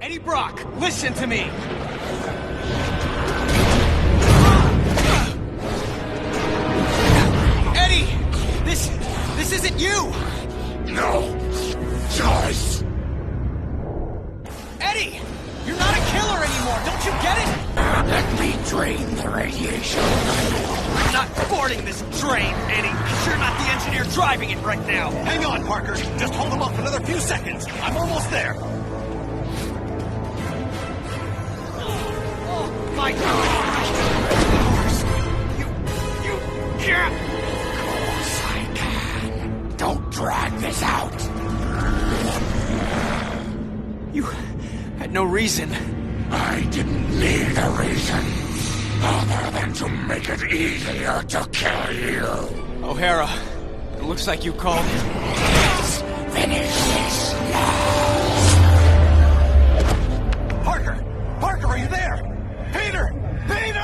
Eddie Brock, listen to me! Eddie! This isn't you! No choice! Eddie! You're not a killer anymore, don't you get it? Let me drain the radiation. I'm not boarding this train, Eddie, because you're not the engineer driving it right now. Hang on, Parker. Just hold him up another few seconds. I'm almost there. Oh, my God! You can't! Of course I can. Don't drag this out. You had no reason. I didn't need a reason, other than to make it easier to kill you. O'Hara, it looks like you called. Let's finish this now. Parker! Parker, are you there? Peter! Peter!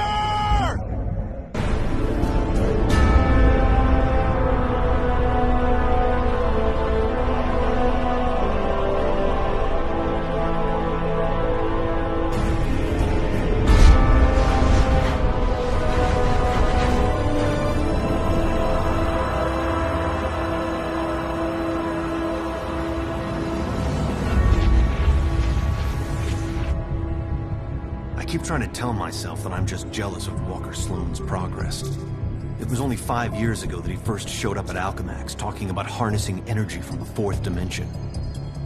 I keep trying to tell myself that I'm just jealous of Walker Sloan's progress. It was only 5 years ago that he first showed up at Alchemax, talking about harnessing energy from the fourth dimension.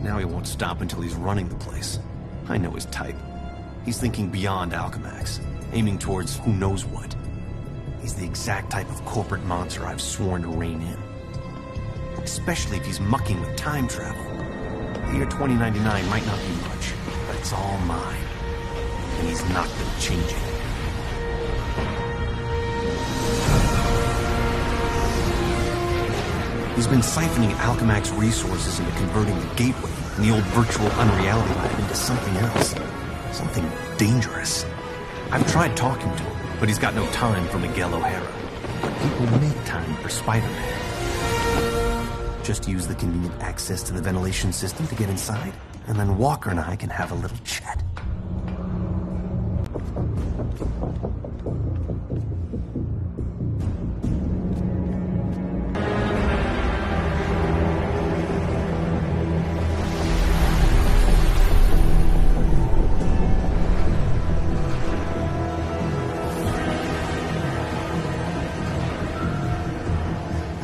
Now he won't stop until he's running the place. I know his type. He's thinking beyond Alchemax, aiming towards who knows what. He's the exact type of corporate monster I've sworn to rein in. Especially if he's mucking with time travel. The year 2099 might not be much, but it's all mine. And he's not been changing. He's been siphoning Alchemax resources into converting the gateway and the old virtual unreality lab into something else. Something dangerous. I've tried talking to him, but he's got no time for Miguel O'Hara. But he will make time for Spiderman. Just use the convenient access to the ventilation system to get inside, and then Walker and I can have a little chat.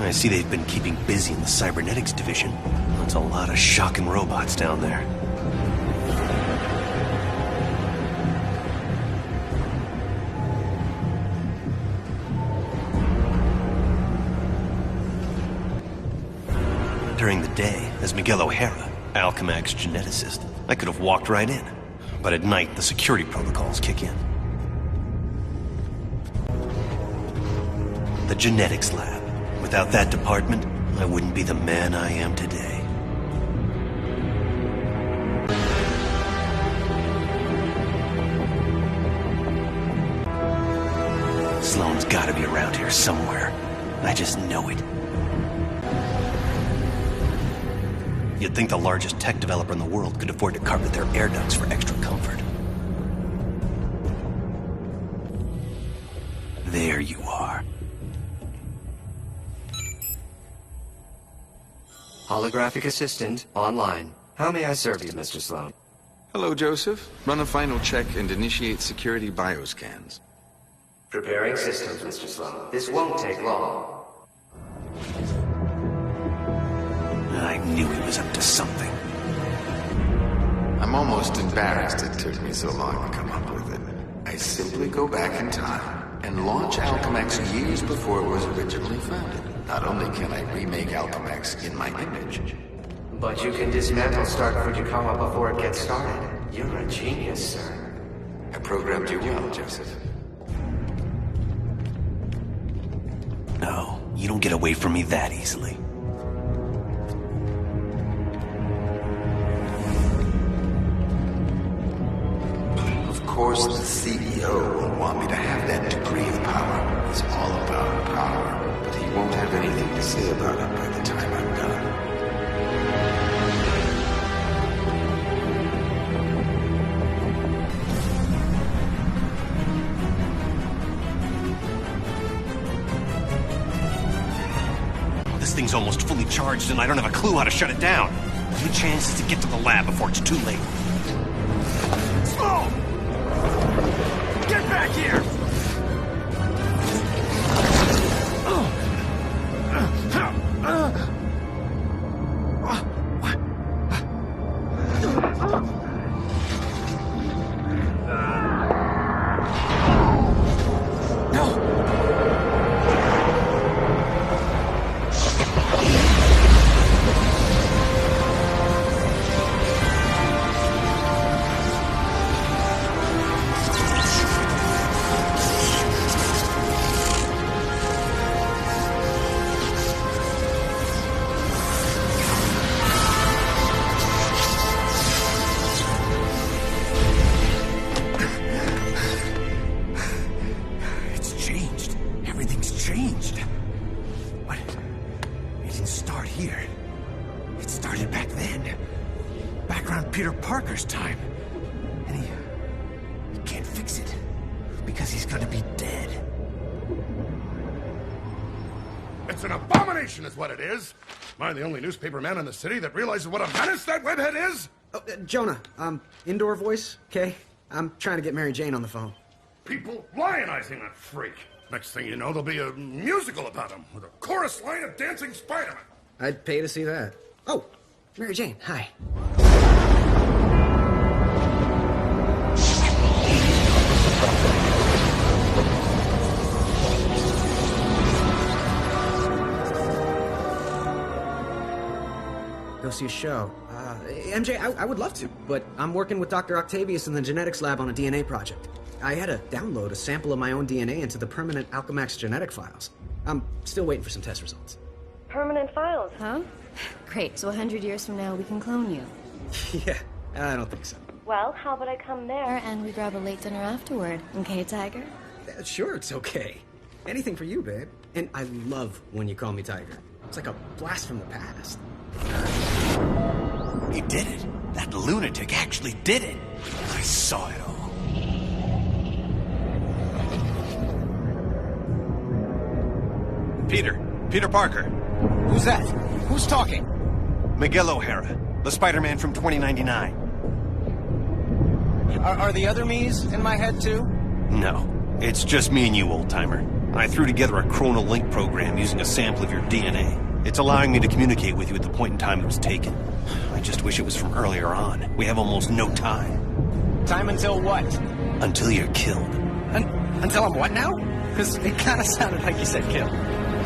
I see they've been keeping busy in the cybernetics division. That's a lot of shocking robots down there. During the day, as Miguel O'Hara, Alchemax geneticist, I could have walked right in. But at night, the security protocols kick in. The genetics lab. Without that department, I wouldn't be the man I am today. Sloan's gotta be around here somewhere. I just know it. You'd think the largest tech developer in the world could afford to carpet their air ducts for extra comfort. There you are. Holographic assistant online. How may I serve you, Mr. Sloan? Hello, Joseph. Run a final check and initiate security bioscans. Preparing systems, Mr. Sloan. This won't take long. I knew he was up to something. I'm almost embarrassed it took me so long to come up with it. I simply go back in time and launch Alchemax years before it was originally founded. Not only can I remake Alchemax in my image, But you can dismantle Stark Fujikawa before it gets started. You're a genius, sir. I programmed you well, Joseph. No, you don't get away from me that easily. Of course, the CEO will want me to have that degree of power. He's all about power, but he won't have anything to say about it by the time I'm done. thing's almost fully charged and I don't have a clue how to shut it down. The only chance is to get to the lab before it's too late. Slow! Get back here! Peter Parker's time. And he can't fix it because he's gonna be dead. It's an abomination is what it is. Am I the only newspaper man in the city that realizes what a menace that webhead is? Oh, Jonah, indoor voice, okay? I'm trying to get Mary Jane on the phone. People lionizing that freak. Next thing you know, there'll be a musical about him with a chorus line of dancing Spiderman. I'd pay to see that. Oh, Mary Jane, hi. Go see a show. MJ, I would love to, but I'm working with Dr. Octavius in the genetics lab on a DNA project. I had to download a sample of my own DNA into the permanent Alchemax genetic files. I'm still waiting for some test results. Permanent files, huh? Great, so 100 years from now we can clone you. Yeah, I don't think so. Well, how about I come there and we grab a late dinner afterward, okay, Tiger? Sure, it's okay. Anything for you, babe. And I love when you call me Tiger. It's like a blast from the past. He did it. That lunatic actually did it. I saw it all. Peter Parker. Who's that? Who's talking? Miguel O'Hara, the Spider-Man from 2099. Are the other me's in my head too? No, it's just me and you, old-timer. I threw together a chronal link program using a sample of your DNA. It's allowing me to communicate with you at the point in time it was taken. I just wish it was from earlier on. We have almost no time. Time until what? Until you're killed. Until I'm what now? Because it kind of sounded like you said kill.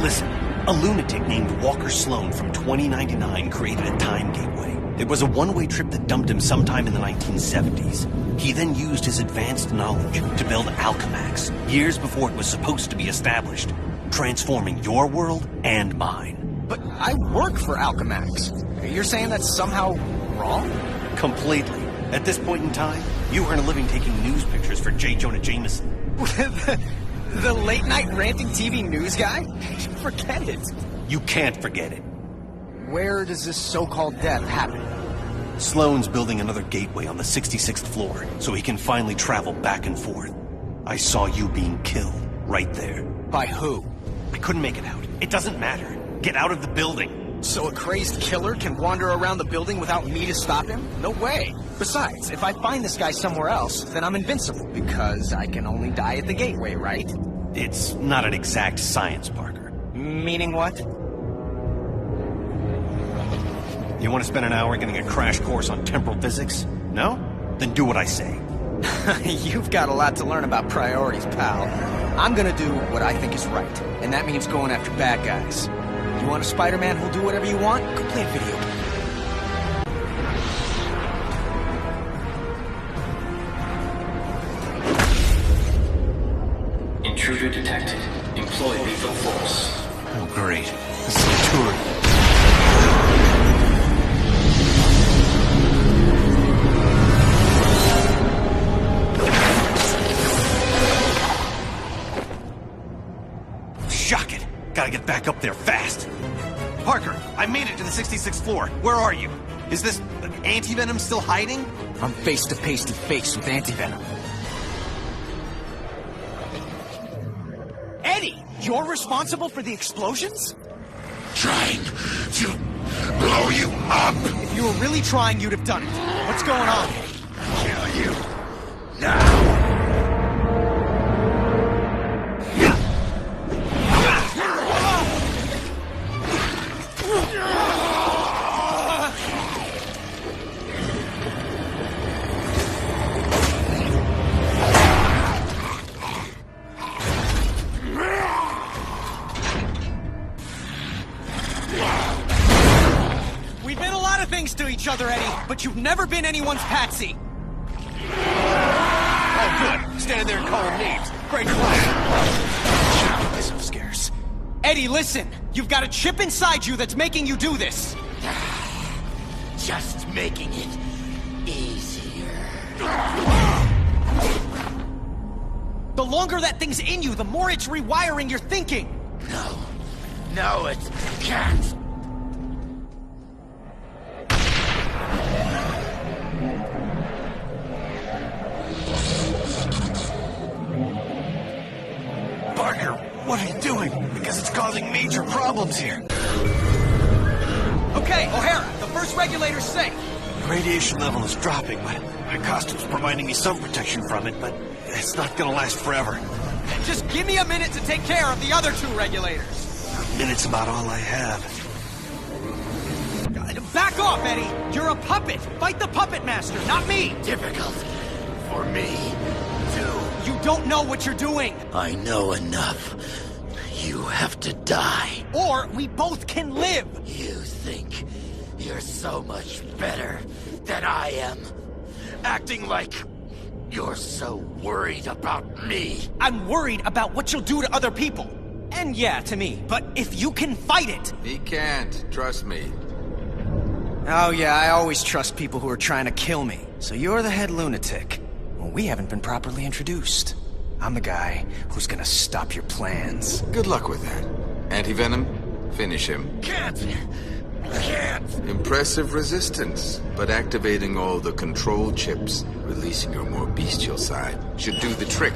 Listen, a lunatic named Walker Sloan from 2099 created a time gateway. It was a one-way trip that dumped him sometime in the 1970s. He then used his advanced knowledge to build Alchemax, years before it was supposed to be established, transforming your world and mine. But I work for Alchemax. You're saying that's somehow wrong? Completely. At this point in time, you earn a living taking news pictures for J. Jonah Jameson. The late-night ranting TV news guy? Forget it. You can't forget it. Where does this so-called death happen? Sloan's building another gateway on the 66th floor, so he can finally travel back and forth. I saw you being killed, right there. By who? I couldn't make it out. It doesn't matter. Get out of the building. So a crazed killer can wander around the building without me to stop him? No way. Besides, if I find this guy somewhere else, then I'm invincible, because I can only die at the gateway, right? It's not an exact science, Parker. Meaning what? You want to spend an hour getting a crash course on temporal physics? No? Then do what I say. You've got a lot to learn about priorities, pal. I'm gonna do what I think is right, and that means going after bad guys. You want a Spider-Man who'll do whatever you want? Go play a video game. Intruder detected. Employ lethal force. Oh, great. This is a tour. Shock it! Gotta get back up there fast. Parker, I made it to the 66th floor. Where are you? Is this anti-venom still hiding? I'm face-to-face with anti-venom. Eddie, you're responsible for the explosions? trying to blow you up. If you were really trying, you'd have done it. What's going on? Kill you now. We've been a lot of things to each other, Eddie, but you've never been anyone's patsy. Oh, good. Standing there and calling names. Great plan. Should've kept myself scarce. Eddie, listen. You've got a chip inside you that's making you do this. Just making it easier. The longer that thing's in you, the more it's rewiring your thinking. No, it can't. Parker, what are you doing? Because it's causing major problems here. Okay, O'Hara, the first regulator's safe. The radiation level is dropping, but my costume's providing me some protection from it, but it's not gonna last forever. Just give me a minute to take care of the other two regulators. A minute's about all I have. Back off, Eddie! You're a puppet! Fight the puppet master, not me! Difficult for me, too. You don't know what you're doing! I know enough. You have to die. Or we both can live! You think you're so much better than I am. Acting like you're so worried about me. I'm worried about what you'll do to other people. And yeah, to me. But if you can fight it... He can't, trust me. Oh yeah, I always trust people who are trying to kill me. So you're the head lunatic. Well, we haven't been properly introduced. I'm the guy who's gonna stop your plans. Good luck with that. Anti-venom, finish him. Can't. Impressive resistance, but activating all the control chips, releasing your more bestial side, should do the trick.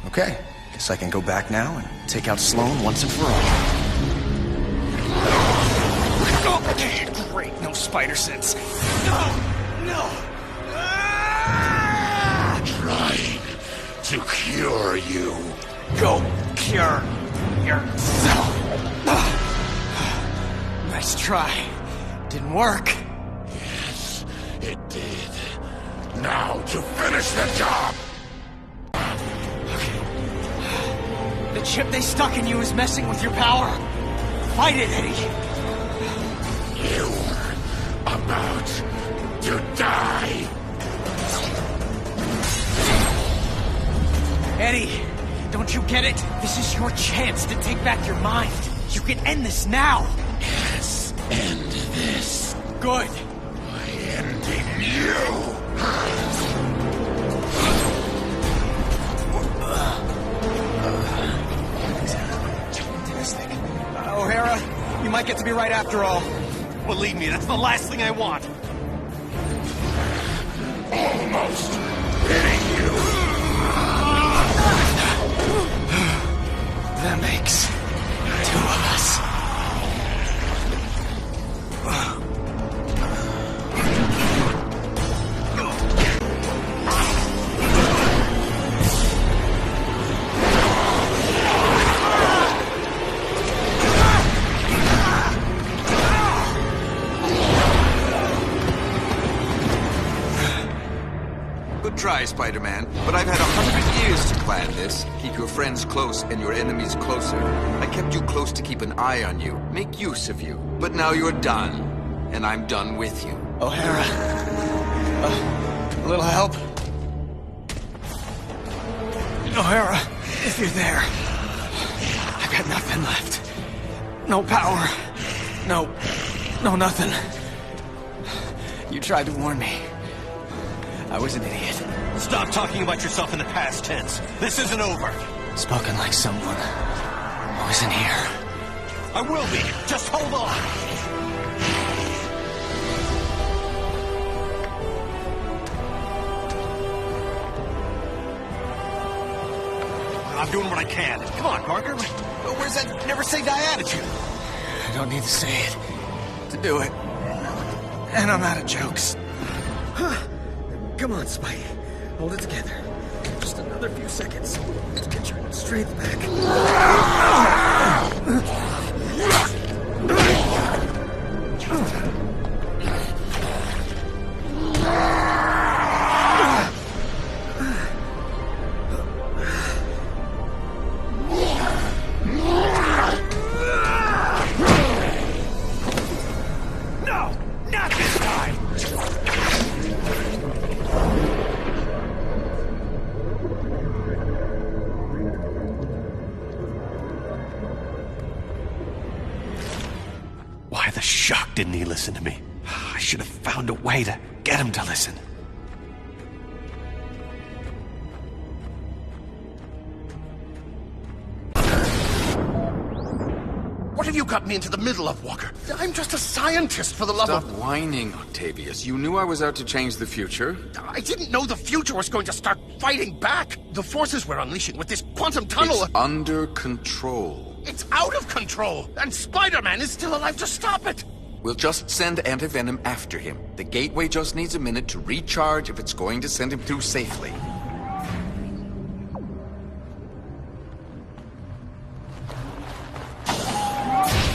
Okay, guess I can go back now and take out Sloan once and for all. Oh, great, no spider sense. No! Trying to cure you. Go cure yourself. Nice try. Didn't work. Yes, it did. Now to finish the job. The chip they stuck in you is messing with your power. Fight it, Eddie. You're about to die. Eddie, don't you get it? This is your chance to take back your mind. You can end this now. Yes, end this. Good. By ending you. O'Hara, you might get to be right after all. Believe me, that's the last thing I want. Almost hitting you. That makes two of us. Good try, Spider-Man, but I've had 100 years to plan this. Keep your friends close and your enemies closer. I kept you close to keep an eye on you, make use of you. But now you're done, and I'm done with you. O'Hara, a little help? O'Hara, if you're there, I've got nothing left. No power. No nothing. You tried to warn me. I was an idiot. Stop talking about yourself in the past tense. This isn't over. Spoken like someone who isn't here. I will be. Just hold on. I'm doing what I can. Come on, Parker. Where's that never say die attitude? I don't need to say it to do it. And I'm out of jokes. Come on, Spidey. Hold it together. Just another few seconds. Let's get your strength back. Why the shuck didn't he listen to me? I should have found a way to get him to listen. What have you got me into the middle of, Walker? I'm just a scientist, for the love Stop of... whining, Octavius. You knew I was out to change the future. I didn't know the future was going to start fighting back. The forces we're unleashing with this quantum tunnel... It's under control. It's out of control, and Spider-Man is still alive to stop it. We'll just send Anti-Venom after him. The gateway just needs a minute to recharge if it's going to send him through safely.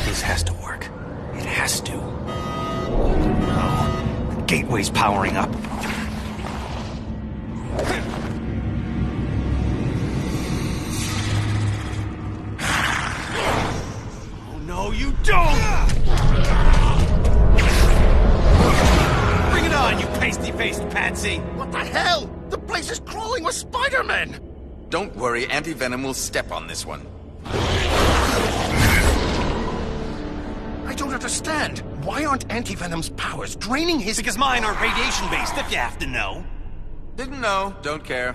This has to work. It has to. No. The gateway's powering up. Oh, no, you don't! Bring it on, you pasty-faced patsy! What the hell? The place is crawling with Spider-Man! Don't worry, Anti-Venom will step on this one. I don't understand. Why aren't Anti-Venom's powers draining his... Because mine are radiation-based, if you have to know. Didn't know, don't care.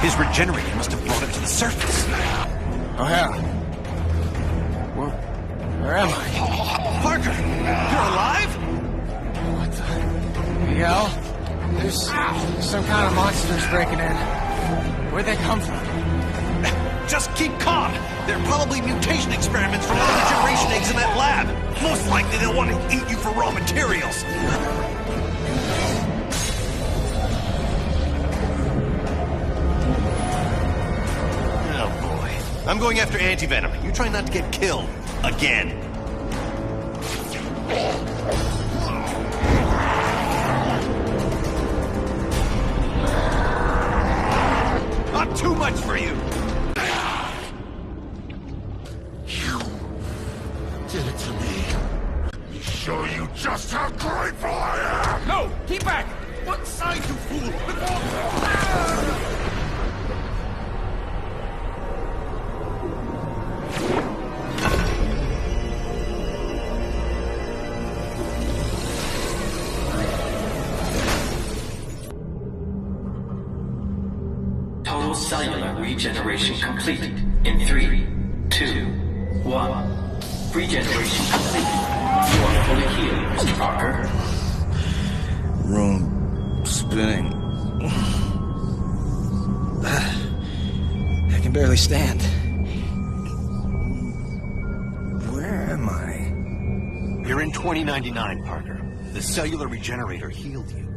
His regenerator must have brought it to the surface. Oh, yeah. Where am I? Parker, you're alive? What the... Miguel? There's some kind of monsters breaking in. Where'd they come from? Just keep calm. They're probably mutation experiments from one of the generation eggs in that lab. Most likely they'll want to eat you for raw materials. Oh boy. I'm going after Anti-Venom. You try not to get killed. Again. Not too much for you. Did it to me. Let me show you just how grateful I am! No! Keep back! One side, you fool! Total cellular regeneration complete in 3, 2, 1. Regeneration complete. You are fully healed, Mr. Parker. Room spinning. I can barely stand. Where am I? You're in 2099, Parker. The cellular regenerator healed you.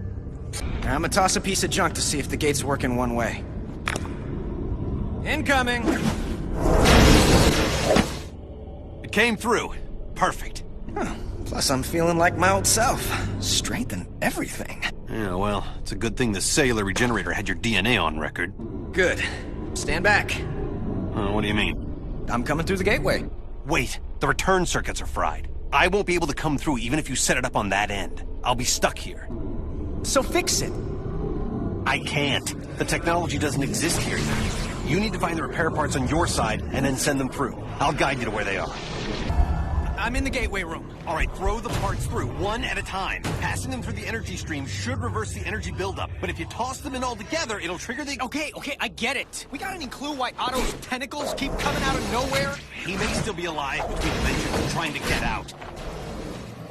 I'm gonna toss a piece of junk to see if the gate's working one way. Incoming! It came through. Perfect. Huh. Plus, I'm feeling like my old self. Strength and everything. Yeah, well, it's a good thing the cellular regenerator had your DNA on record. Good. Stand back. What do you mean? I'm coming through the gateway. Wait, the return circuits are fried. I won't be able to come through even if you set it up on that end. I'll be stuck here. So fix it. I can't. The technology doesn't exist here yet. You need to find the repair parts on your side and then send them through. I'll guide you to where they are. I'm in the gateway room. All right, throw the parts through, one at a time. Passing them through the energy stream should reverse the energy buildup. But if you toss them in all together, it'll trigger the... Okay, I get it. We got any clue why Otto's tentacles keep coming out of nowhere? He may still be alive between dimensions and trying to get out.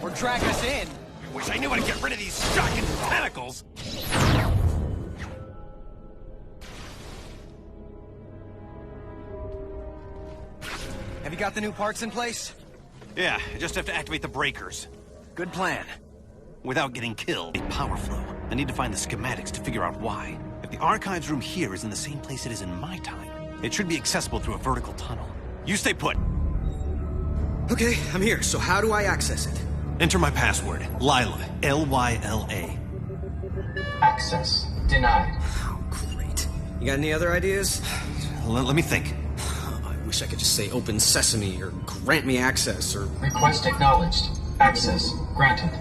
Or drag us in. I wish I knew how to get rid of these shocking tentacles. Have you got the new parts in place? Yeah, I just have to activate the breakers. Good plan. Without getting killed. Power flow. I need to find the schematics to figure out why. If the archives room here is in the same place it is in my time, it should be accessible through a vertical tunnel. You stay put. Okay, I'm here, so how do I access it? Enter my password. Lila. L-Y-L-A. Access denied. Oh, great. You got any other ideas? Let me think. I wish I could just say open sesame, or grant me access, or... Request acknowledged. Access granted.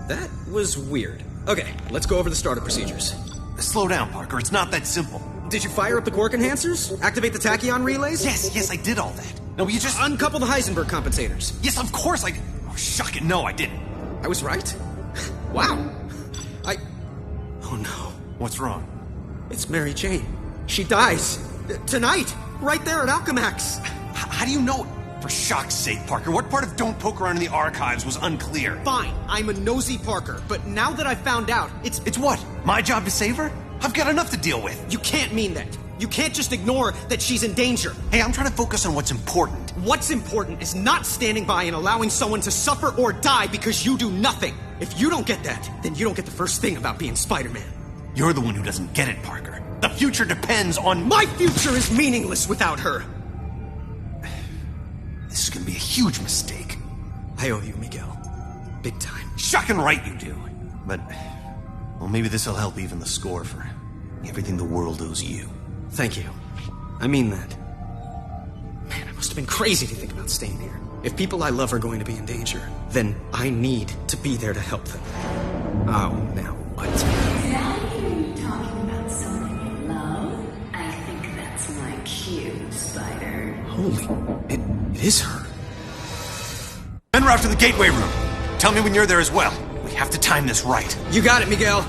That was weird. Okay, let's go over the startup procedures. Slow down, Parker. It's not that simple. Did you fire up the quark enhancers? Activate the tachyon relays? Yes, I did all that. No, you just... Uncouple the Heisenberg compensators. Yes, of course I... Oh, shuck it. No, I didn't. I was right? Wow. Oh no. What's wrong? It's Mary Jane. She dies. Tonight. Right there at Alchemax. How do you know... For shock's sake, Parker, what part of Don't Poke Around in the Archives was unclear? Fine, I'm a nosy Parker, but now that I've found out, it's... It's what? My job to save her? I've got enough to deal with. You can't mean that. You can't just ignore that she's in danger. Hey, I'm trying to focus on what's important. What's important is not standing by and allowing someone to suffer or die because you do nothing. If you don't get that, then you don't get the first thing about being Spider-Man. You're the one who doesn't get it, Parker. The future depends on... My future is meaningless without her. This is gonna be a huge mistake. I owe you, Miguel. Big time. Shocking right you do. But, well, maybe this'll help even the score for everything the world owes you. Thank you. I mean that. Man, I must have been crazy to think about staying here. If people I love are going to be in danger, then I need to be there to help them. Oh, now what? Is that you talking about someone you love? I think that's my cue, Spider. Holy, it is her. En route to the gateway room. Tell me when you're there as well. We have to time this right. You got it, Miguel.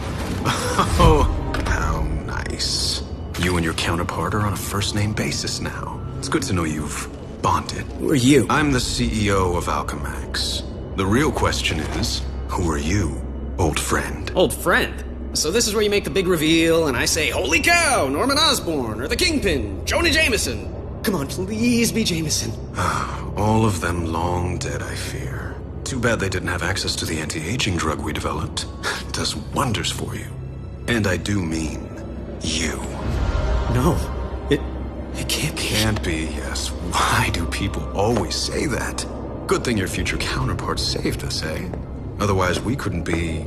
Oh, how nice. You and your counterpart are on a first-name basis now. It's good to know you've bonded. Who are you? I'm the CEO of Alchemax. The real question is, who are you, old friend? Old friend? So this is where you make the big reveal, and I say, holy cow, Norman Osborn, or the Kingpin, Jonah Jameson. Come on, please be Jameson. All of them long dead, I fear. Too bad they didn't have access to the anti-aging drug we developed. It does wonders for you. And I do mean you. No, it can't be. Can't be, yes. Why do people always say that? Good thing your future counterpart saved us, eh? Otherwise, we couldn't be...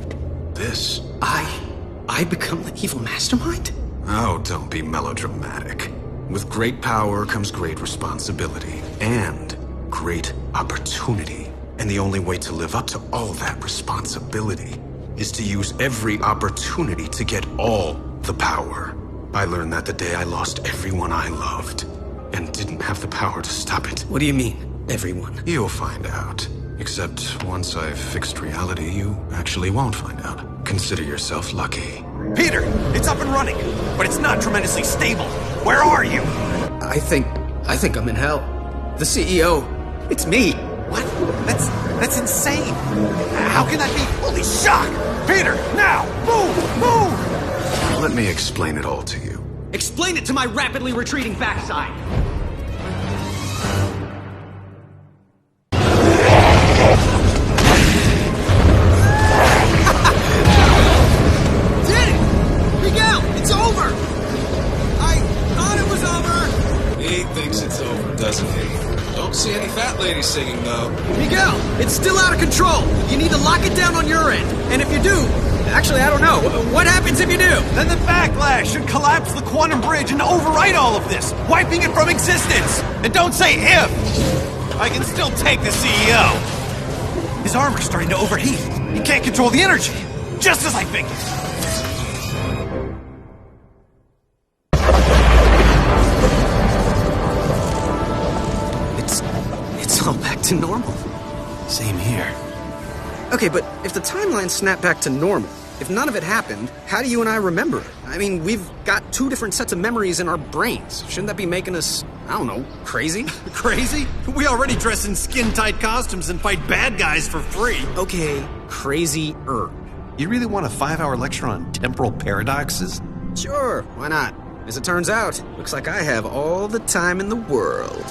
this. I become the evil mastermind? Oh, don't be melodramatic. With great power comes great responsibility. And great opportunity. And the only way to live up to all that responsibility is to use every opportunity to get all the power. I learned that the day I lost everyone I loved, and didn't have the power to stop it. What do you mean, everyone? You'll find out. Except once I've fixed reality, you actually won't find out. Consider yourself lucky. Peter, it's up and running, but it's not tremendously stable. Where are you? I think I'm in hell. The CEO, it's me. What? That's insane. How can that be? Holy shock! Peter, now! Move! Let me explain it all to you. Explain it to my rapidly retreating backside. Did it! Miguel, it's over! I thought it was over! He thinks it's over, doesn't he? Don't see any fat ladies singing, though. Miguel, it's still out of control. You need to lock it down on your end. And if you do... Actually, I don't know. What happens if you do? Then the backlash should collapse the quantum bridge and overwrite all of this, wiping it from existence. And don't say if. I can still take the CEO. His armor's starting to overheat. He can't control the energy. Just as I figured. It's all back to normal. Same here. Okay, but if the timeline snapped back to normal, if none of it happened, how do you and I remember it? I mean, we've got two different sets of memories in our brains. Shouldn't that be making us, I don't know, crazy? Crazy? We already dress in skin-tight costumes and fight bad guys for free. Okay, crazy-er. You really want a 5-hour lecture on temporal paradoxes? Sure, why not? As it turns out, looks like I have all the time in the world.